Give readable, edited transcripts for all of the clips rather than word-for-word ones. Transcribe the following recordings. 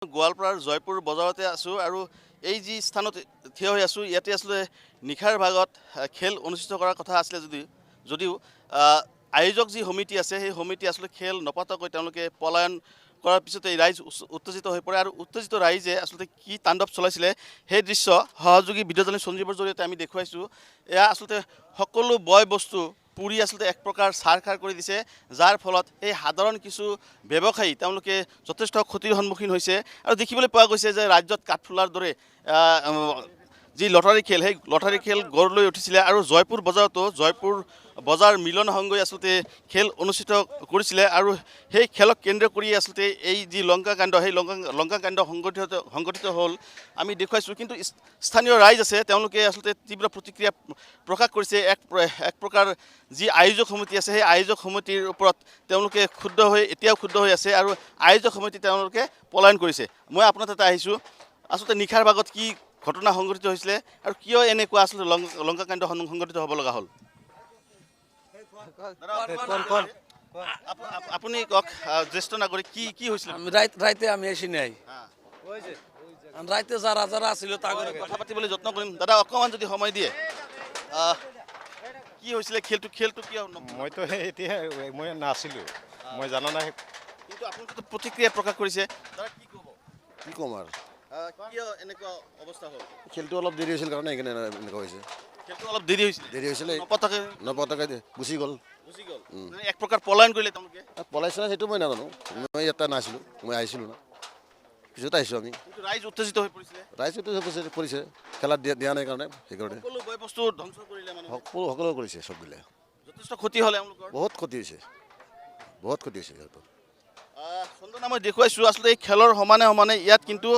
গোৱালপাৰাৰ জয়পুৰ বজাৰতে আছোঁ আৰু এই যি স্থানত থিয় হৈ আছোঁ ইয়াতে আসলে নিশাৰ ভাগত খেল অনুষ্ঠিত কৰাৰ কথা আছিলে যদিও আয়োজক যি সমিতি আছে সেই সমিতি আসলে খেল নপতাকৈ তেওঁলোকে পলায়ন কৰাৰ পিছতে ৰাইজ উত্তেজিত হৈ পৰে আৰু উত্তেজিত ৰাইজে আসলে কি তাণ্ডৱ চলাইছিলে সেই দৃশ্য সহযোগী ভিডিঅ'জনী সঞ্জীৱৰ জৰিয়তে আমি দেখুৱাইছোঁ। এয়া আসলে সকলো বয় বস্তু পুৰি আসলে এক প্ৰকাৰ ছাৰখাৰ কৰি দিছে, যাৰ ফলত এই সাধাৰণ কিছু ব্যৱসায়ী তেওঁলোকে যথেষ্ট ক্ষতিৰ সন্মুখীন হৈছে আৰু দেখিবলৈ পোৱা গৈছে যে ৰাজ্যত কাঠফুলাৰ দৰে যি লটাৰী খেল সেই লটাৰী খেল গঢ় লৈ উঠিছিলে আৰু জয়পুৰ বজাৰতো জয়পুৰ বজাৰ মিলন সংঘই আসলতে খেল অনুষ্ঠিত কৰিছিলে আৰু সেই খেলক কেন্দ্ৰ কৰি আসলতে এই যি লংকাকাণ্ড সেই লংকাকাণ্ড সংঘটিত হ'ল আমি দেখুৱাইছোঁ। কিন্তু স্থানীয় ৰাইজ আছে তেওঁলোকে আসলতে তীব্ৰ প্ৰতিক্ৰিয়া প্ৰকাশ কৰিছে। এক প্ৰকাৰ যি আয়োজক সমিতি আছে সেই আয়োজক সমিতিৰ ওপৰত তেওঁলোকে এতিয়াও ক্ষুব্ধ হৈ আছে আৰু আয়োজক সমিতি তেওঁলোকে পলায়ন কৰিছে। মই আপোনাৰ তাতে আহিছোঁ, আসলতে নিশাৰ ভাগত কি ঘটনা সংঘটিত হৈছিলে আৰু কিয় এনেকুৱা আসলে লংকাকাণ্ড সংঘটিত হ'ব লগা হ'ল? আপুনি কওক, জ্যেষ্ঠ নাগৰিক, কি হৈছিল? ৰাইতে আমি এসি নাই, ৰাইতে যাৰা যাৰা আছিল তাগৰে কথা পাতিবলৈ যত্ন কৰিম। দাদা অকণমান যদি সময় দিয়ে, কি হৈছিলে খেলটো কি? মইতো এতিয়া মই নাছিলোঁ, মই জানা নাই। কিন্তু আপোনালোকে প্ৰতিক্ৰিয়া প্ৰকাশ কৰিছে, দাদা কি ক'ব? কি ক'ম আৰু কিয় এনেকুৱা অৱস্থা হ'ল? খেলটো অলপ দেৰি হৈছিল কাৰণে সেইকাৰণে এনেকুৱা হৈছে। খেলটো অলপ দেৰি হৈছিলে নপতাকে গুচি গ'ল। মানে এক প্ৰকাৰ পলায়ন কৰিলে তেওঁলোকে। পলাইছে না সেইটো মই নাজানো, মই ইয়াতে নাছিলোঁ, মই আহিছিলোঁ না, পিছত আহিছোঁ আমি। কিন্তু ৰাইজ উত্তেজিত হৈ পৰিছিলে, ৰাইজটো পৰিছে খেলাত দিয়া নাই কাৰণে, সেইকাৰণে সকলো বয় বস্তু ধ্বংস কৰিলে মানুহে। সকলো কৰিছে, চববিলাক যথেষ্ট ক্ষতি হ'ল এওঁলোকৰ। বহুত ক্ষতি হৈছে সিহঁতৰ। চন্দনা, মই দেখুৱাইছোঁ আচলতে এই খেলৰ সমানে সমানে ইয়াত কিন্তু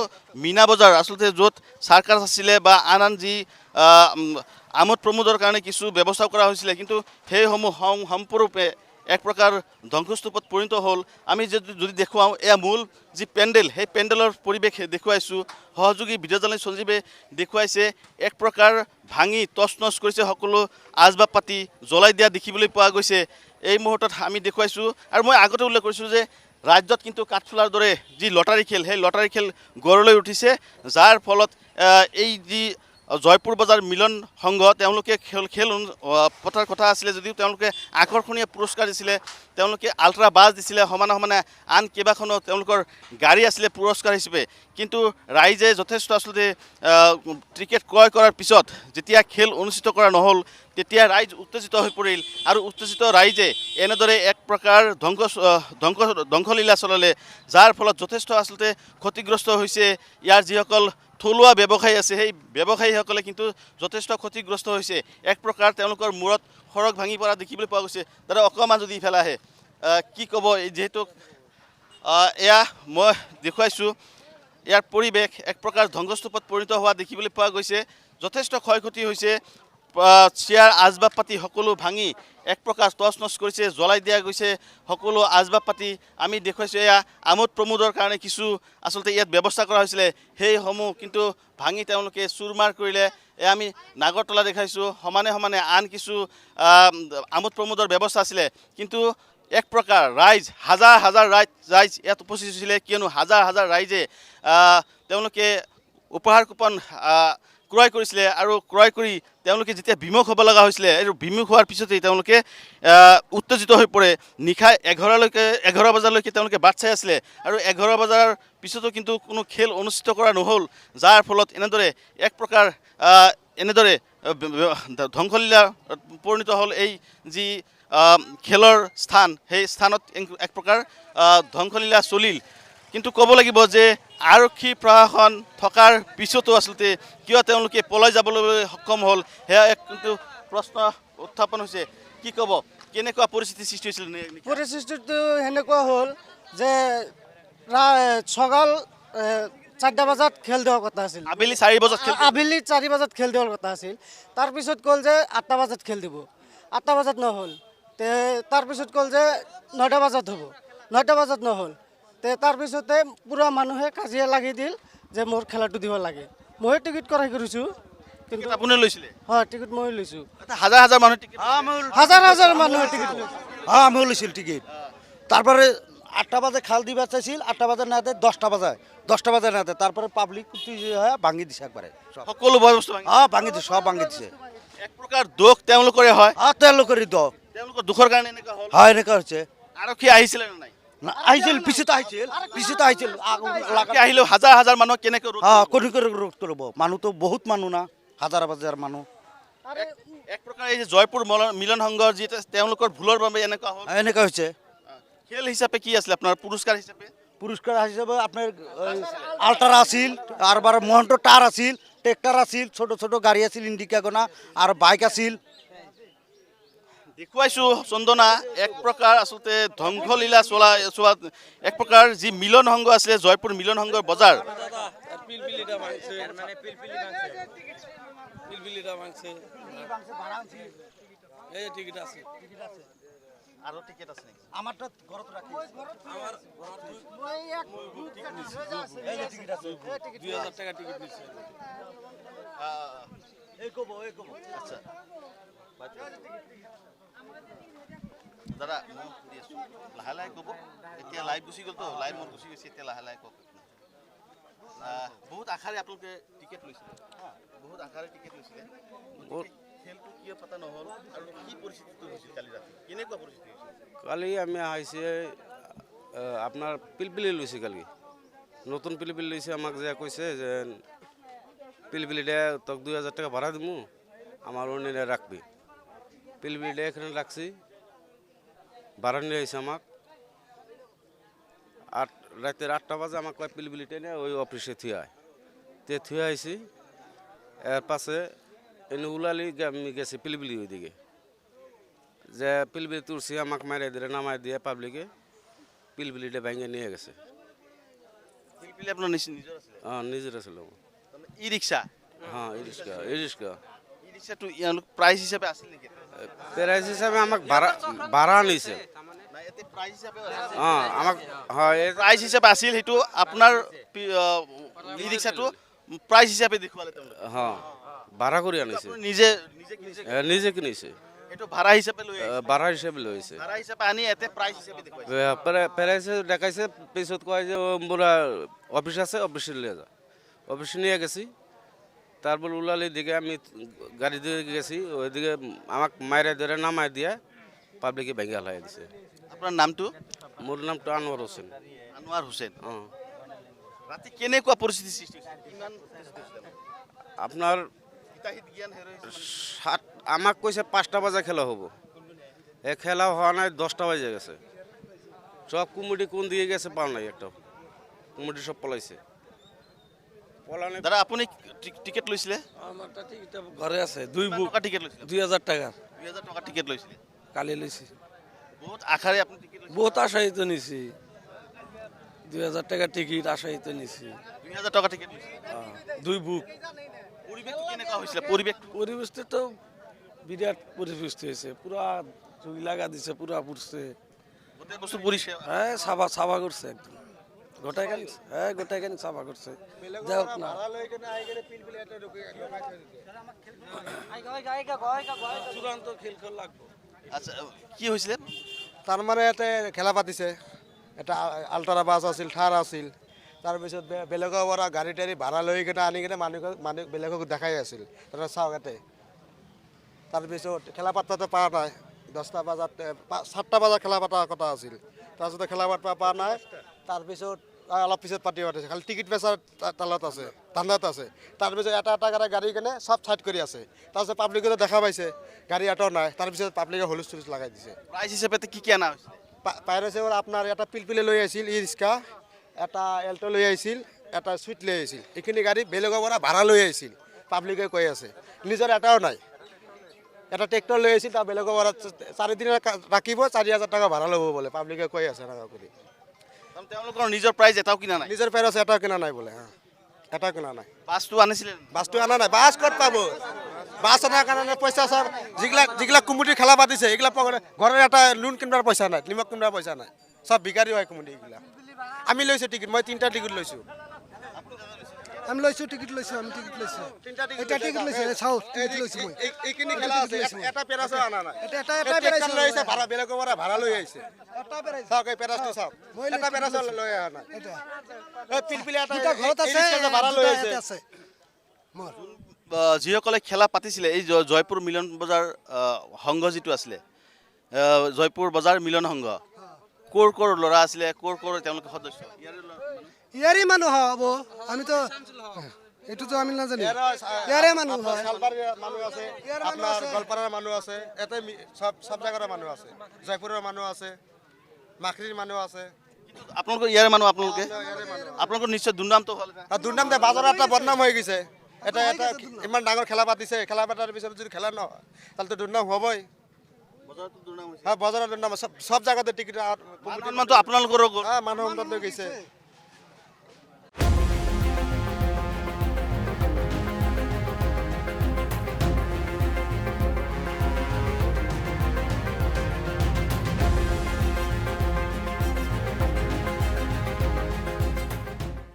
মীনা বজাৰ আচলতে য'ত চাৰ্কাছ আছিলে বা আন যি আমোদ প্ৰমোদৰ কাৰণে কিছু ব্যৱস্থা কৰা হৈছিলে, কিন্তু সেইসমূহ সম্পূৰ্ণৰূপে এক প্ৰকাৰ ধ্বংসস্তূপত পৰিণত হ'ল। আমি যদি দেখুৱাওঁ, এয়া মূল যি পেণ্ডেল সেই পেণ্ডেলৰ পৰিৱেশ দেখুৱাইছোঁ। সহযোগী ভিডিঅ'জনী সঞ্জীৱে দেখুৱাইছে এক প্ৰকাৰ ভাঙি তছনছ কৰিছে, সকলো আচবাব পাতি জ্বলাই দিয়া দেখিবলৈ পোৱা গৈছে এই মুহূৰ্তত আমি দেখুৱাইছোঁ। আৰু মই আগতে উল্লেখ কৰিছোঁ যে ৰাজ্যত কিন্তু কাঠফুলাৰ দৰে যি লটাৰী খেল সেই লটাৰী খেল গঢ় লৈ উঠিছে, যাৰ ফলত এই যি জয়পুৰ বজাৰ মিলন সংঘ তেওঁলোকে খেল পতাৰ কথা আছিলে যদিও তেওঁলোকে আকৰ্ষণীয় পুৰস্কাৰ দিছিলে, তেওঁলোকে আল্ট্ৰা বাছ দিছিলে, সমানে সমানে আন কেইবাখনো তেওঁলোকৰ গাড়ী আছিলে পুৰস্কাৰ হিচাপে। কিন্তু ৰাইজে যথেষ্ট আচলতে টিকেট ক্ৰয় কৰাৰ পিছত যেতিয়া খেল অনুষ্ঠিত কৰা নহ'ল তেতিয়া ৰাইজ উত্তেজিত হৈ পৰিল আৰু উত্তেজিত ৰাইজে এনেদৰে এক প্ৰকাৰ ধ্বংসলীলা চলালে, যাৰ ফলত যথেষ্ট আচলতে ক্ষতিগ্ৰস্ত হৈছে ইয়াৰ যিসকল থলুৱা ব্যৱসায়ী আছে সেই ব্যৱসায়ীসকলে কিন্তু যথেষ্ট ক্ষতিগ্ৰস্ত হৈছে। এক প্ৰকাৰ তেওঁলোকৰ মূৰত সৰগ ভাঙি পৰা দেখিবলৈ পোৱা গৈছে। দাদা অকণমান যদি ইফালে আহে, কি ক'ব? যিহেতু এয়া মই দেখুৱাইছোঁ, ইয়াৰ পৰিৱেশ এক প্ৰকাৰ ধ্বংসস্তূপত পৰিণত হোৱা দেখিবলৈ পোৱা গৈছে। যথেষ্ট ক্ষয় ক্ষতি হৈছে, চেয়াৰ আচবাব পাতি সকলো ভাঙি এক প্ৰকাৰ তছনছ কৰিছে, জ্বলাই দিয়া গৈছে সকলো আচবাব পাতি। আমি দেখুৱাইছোঁ এয়া আমোদ প্ৰমোদৰ কাৰণে কিছু আচলতে ইয়াত ব্যৱস্থা কৰা হৈছিলে, সেইসমূহ কিন্তু ভাঙি তেওঁলোকে চুৰমাৰ কৰিলে। এয়া আমি নাগৰতলা দেখাইছোঁ, সমানে সমানে আন কিছু আমোদ প্ৰমোদৰ ব্যৱস্থা আছিলে, কিন্তু এক প্ৰকাৰ হাজাৰ হাজাৰ ৰাইজ ইয়াত উপস্থিত হৈছিলে, কিয়নো হাজাৰ হাজাৰ ৰাইজে তেওঁলোকে উপহাৰ কুপন ক্ৰয় কৰিছিলে আৰু ক্ৰয় কৰি তেওঁলোকে যেতিয়া বিমুখ হ'ব লগা হৈছিলে আৰু বিমুখ হোৱাৰ পিছতেই তেওঁলোকে উত্তেজিত হৈ পৰে। নিশা 11 বজালৈকে তেওঁলোকে বাট চাই আছিলে আৰু 11 বজাৰ পিছতো কিন্তু কোনো খেল অনুষ্ঠিত কৰা নহ'ল, যাৰ ফলত এক প্ৰকাৰ ধ্বংসলীলা পৰিণত হ'ল। এই যি খেলৰ স্থান সেই স্থানত এক প্ৰকাৰ ধ্বংসলীলা চলিল। কিন্তু ক'ব লাগিব যে আৰক্ষী প্ৰশাসন থকাৰ পিছতো আচলতে কিয় তেওঁলোকে পলাই যাবলৈ সক্ষম হ'ল সেয়া এক কিন্তু প্ৰশ্ন উত্থাপন হৈছে। কি ক'ব, কেনেকুৱা পৰিস্থিতিৰ সৃষ্টি হৈছিল? পৰিস্থিতিটো সেনেকুৱা হ'ল যে সকাল 4টা বজাত খেল দিয়াৰ কথা আছিল, আবেলি 4 বজাত খেল দিয়াৰ কথা আছিল। তাৰপিছত ক'ল যে 8টা বজাত খেল দিব, 8টা বজাত নহ'ল। তাৰপিছত ক'ল যে 9টা বজাত হ'ব, 9টা বজাত নহ'ল। তাৰপিছতে পূৰা মানুহে কাজিয়া লাগি দিল যে মোৰ খেলাটো দিব লাগে। মই টিকেট কৰাই কৰিছোঁ, কিন্তু আপুনি লৈছিলে? হয়, টিকেট মই লৈছোঁ। হাজাৰ হাজাৰ মানুহ টিকেট, হাজাৰ হাজাৰ মানুহে টিকেট লৈছে। আমিও লৈছিল টিকিট। তারপরে 8টা বাজে খাল দিবা চাইছিল 8টা বাজে না দেয় 10টা বাজে না দেয় তারপরে পাবলিক হয়ে ভাঙি দিছে একবারে সব সকলো বস্তু ভাঙি ভাঙি দিছে সব ভাঙি দিছে এক প্ৰকাৰ দোষ তেওঁলোকৰে হয় তেওঁলোকৰি দ তেওঁলোকৰ দুখৰ কাৰণে এনেকুৱা হ'ল হয় এনেকা হৈছে আৰক্ষী আহিছিলে নে নাই না আহিছিল পিছত আহিছিল আৰক্ষী আহিলেও হাজাৰ হাজাৰ মানুহ কেনেকৈ ৰোধ কৰি ৰোধ কৰিব মানুহ তো বহুত মানুহ না হাজাৰ মানুহ এক প্ৰকাৰ এই যে জয়পুৰ মিলন সংঘৰ যি তেওঁলোকৰ ভুলৰ বাবে এনেকুৱা হ'ল এনেকা হৈছে খেল হিচাপে কি আছিলে আপোনাৰ পুৰস্কাৰ হিচাপে পুরস্কার হিসেবে আপনার আলট্রা আছিল আর বার মহন্ত টার আছিল ট্রেক্টর আছিল ছোট ছোট গাড়ি আছিল ইন্ডিকা গোনা আর বাইক আছিল দেখুৱাইছোঁ চন্দনা এক প্ৰকাৰ আচলতে ধ্বংসলীলা চোৱা এক প্ৰকাৰ যি মিলন সংঘ আছিলে জয়পুৰ মিলন সংঘৰ বজাৰ পিলপিলিটা ভাঙছে পিলপিলিটা ভাঙছে এই টিকিট আছে আৰু টিকেট আছে নেকি আমারটা ঘরত রাখি আমার 2000 টাকা টিকিট নিচ্ছে আচ্ছা দাদা মই সুধি আছোঁ লাহে লাহে ক'ব এতিয়া লাইভ গুচি গ'ল তো লাইভ মোৰ গুচি গৈছে এতিয়া লাহে লাহে কওক বহুত আশাৰে আপোনালোকে টিকেট লৈছিলে বহুত আশাৰে টিকেট লৈছিলে খেলটো কিয় পতা নহ'ল আৰু কি পৰিস্থিতিটো হৈছিল কালি ৰাতি কেনেকুৱা পৰিস্থিতি হৈছিল কালি আমি আহিছে আপনার পিলপিলি লইছে কালি নতুন পিলপিলি লইছে আমাক যে কইছে যে পিলপিলিটা তোক 2000 টাকা ভাড়া দিমু আমার অন্যরা রাখবি পিলপিলিটা এখানে রাখছি ভাড়া নিয়ে আইছে আমাক রাতের 8টা বাজে আমাকে কয় পিলপিলিটা নিয়ে ওই অফিসে থুয়ে আইছি এর পাশে এনে উলালি আমি গেছি পিলপিলি ওইদিকে যে পিলবিলি তুলছি আমাকে মারিয়ে দিলে নামাই দিয়ে পাবলিকে পিলবিলিটা ভেঙে নিয়ে গেছে পিলপিলি আপোনাৰ নিজৰ আছিলে নিজেৰ ছিল ই ৰিক্সা হ্যাঁ ই ৰিক্সা ই ৰিক্সাটো প্ৰাইচ হিচাপে আছিল নেকি প্ৰাইস হিসাবে আমাকে ভাড়া নিছে নাই এতে প্ৰাইচ হিচাপে আমাক হয় প্ৰাইচ হিচাপে আছিল সেইটো আপোনাৰ ই ৰিক্সাটো প্ৰাইচ হিচাপে দেখুৱালে তেওঁলোকে হ্যাঁ ভাড়া করে আনিছে আপুনি নিজে নিজে কিনিছে এইটো ভাড়া হিচাপে লৈ ভাড়া হিসাবে লইছে ভাড়া হিচাপে আনি এতে প্ৰাইচ হিচাপে দেখুৱাইছে প্রাইস দেখাইছে পিছত কয় যে মোরা অফিস আছে অফিসে নিয়ে যা অফিসে নিয়ে গেছি তারপর উলালির দিকে আমি গাড়ি দিয়ে গেছি ওইদিকে আমাকে মাইরে ধরে নামাই দিয়ে পাবলিকে ভেঙে হালাই দিছে আপোনাৰ নামটো মোৰ নামটা আনোয়াৰ হোসেন আনোয়াৰ হোসেন হ্যাঁ ৰাতি কেনেকুৱা পৰিস্থিতি সৃষ্টি হৈছিল কিমান আপনাৰ হিতাহিত জ্ঞান হেৰুৱাইছে আমাক কইছে 5টা বাজে খেলা হবো এ খেলা হওয়া নাই 10টা বাজে গেছে সব কুমিটি কোন দিয়ে গেছে পাল নাই একটা কুমিটি সব পলাইছে পলানে দাদা আপুনি টিকেট লৈছিলে আমারটা টিকিট ঘরে আছে দুই বুক টকা টিকেট লৈছিলে 2000 টাকা 2000 টকা টিকেট লৈছিলে কালি লইছি বহুত আশাৰে আপুনি টিকেট লৈছিলে বহুত আশায়িত নিছি 2000 টাকা টিকিট আশায়িত নিছি 2000 টকা টিকেট লৈছিলে দুই বুক পৰিৱেশটো কেনেকুৱা হৈছিলে পৰিৱেশটো পৰিবেশটা তো বিৰাট পৰিবেশ হয়েছে পুৰা জুই লাগা দিছে পুৰা পুড়ছে গোটেই বস্তু পৰিছে হ্যাঁ সাবা কৰছে একদম গোটাই কেন সাবা কৰছে দেখ না চূড়ান্ত খেল লাগবো আচ্ছা কি হৈছিলে তাৰ মানে ইয়াতে খেলা পাতিছে এটা আল্ট্ৰা বাছ আছিল থাৰ আছিল তাৰপিছত বেলেগৰ পৰা গাড়ী টাড়ী ভাড়া লৈ কিনে আনি কিনে মানুহ বেলেগক দেখাই আছিল তাৰপিছত চাওক ইয়াতে তাৰপিছত খেলা পাতাটো পৰা নাই 10টা বজাত 7টা বজাত খেলা পতা কথা আছিল তাৰপিছতে খেলা পাতিব পৰা নাই তাৰপিছত অলপ পিছত পাতিব আছে খালি টিকেট বেচাৰ তালত আছে ধান্দাত আছে তাৰপিছত এটা গাড়ী কিনে চব ছাইড কৰি আছে তাৰপিছত পাব্লিকে দেখা পাইছে গাড়ী এটাও নাই তাৰপিছত পাব্লিকে হুলস্থুল লগাই দিছে প্ৰাইচ হিচাপে কি কি আনা হৈছিলে পাইৰেছে আপোনাৰ এটা পিলপিলি লৈ আহিছিল ই ৰিক্সা এটা এল্টো লৈ আহিছিল এটা চুইট লৈ আহিছিল এইখিনি গাড়ী বেলেগৰ পৰা ভাড়া লৈ আহিছিল পাব্লিকে কৈ আছে নিজৰ এটাও নাই এটা ট্ৰেক্টৰ লৈ আহিছিল তাৰ বেলেগৰ পৰা 4 দিন ৰাখিব 4000 টকা ভাড়া ল'ব বোলে পাব্লিকে কৈ আছে এনেকুৱা কৰি তেওঁলোকৰ নিজৰ প্ৰাইচ এটাও কিনা নাই নিজৰ পেৰেছ এটাও কিনা নাই বোলে এটাও কিনা নাই বাছটো আনিছিলে বাছটো অনা নাই বাছ ক'ত পাব বাছ অনাৰ কাৰণে পইচা চব যিগিলাক কুমুটি খেলা পাতিছে এইগিলাক ঘৰৰ এটা লোন কিনিবৰ পইচা নাই নিমখ কিনিবৰ পইচা নাই চব বিকাৰী হয় কুমুটি এইগিলা আমি লৈছোঁ টিকেট মই 3টা টিকেট লৈছোঁ আমি লৈছোঁ টিকেট লৈছোঁ আমি টিকেট লৈছোঁ এটা টিকেট লৈছোঁ চাওঁ টিকেট লৈছোঁ মই এইখিনি খেলা আছে এটা পেৰাচো আনা নাই এটা এটা এটা পেৰাইছোঁ লৈ আহিছে ভাড়া বেলেগৰ পৰা ভাড়া লৈ আহিছে এটা পেৰাইছোঁ চাওক এই পেৰাচটো চাওক মই এটা পেৰাচো লৈ অহা নাই এটা এই পিলপিলি এটা দুটা ঘৰত আছে এই ৰিক্সা ভাড়া লৈ দুটা আহিছে ইয়াতে আছে মোৰ যিসকলে খেলা পাতিছিলে এই জয়পুৰ মিলন বজাৰ সংঘ যিটো আছিলে জয়পুৰ বজাৰ মিলন সংঘ ক'ৰ ল'ৰা আছিলে ক'ৰ তেওঁলোকে সদস্য ইয়াৰে মানুহ হ'ব আমিতো এইটোতো আমি নাজানো ইয়াৰে মানুহ হয় শালবাৰীৰ মানুহ আছে আপোনাৰ গোৱালপাৰাৰ মানুহ আছে ইয়াতে সব জাগাৰ মানুহ আছে জয়পুৰৰ মানুহ আছে মাখৰিৰ মানুহ আছে আপোনালোকৰ ইয়াৰে মানুহ আপোনালোকৰ নিশ্চয় দুৰ্নামটো হ'ল আৰু দুৰ্নাম দে বাজাৰত এটা বদনাম হৈ গৈছে এটা ইমান ডাঙৰ খেলা পাতিছে খেলা পতাৰ পিছত যদি খেলা নহয় তাহলে দুৰ্নাম হ'বই হ্যাঁ বজাৰত দুৰ্নাম সব জায়গাতে টিকিট আপোনালোকৰো মানুহ লৈ গৈছে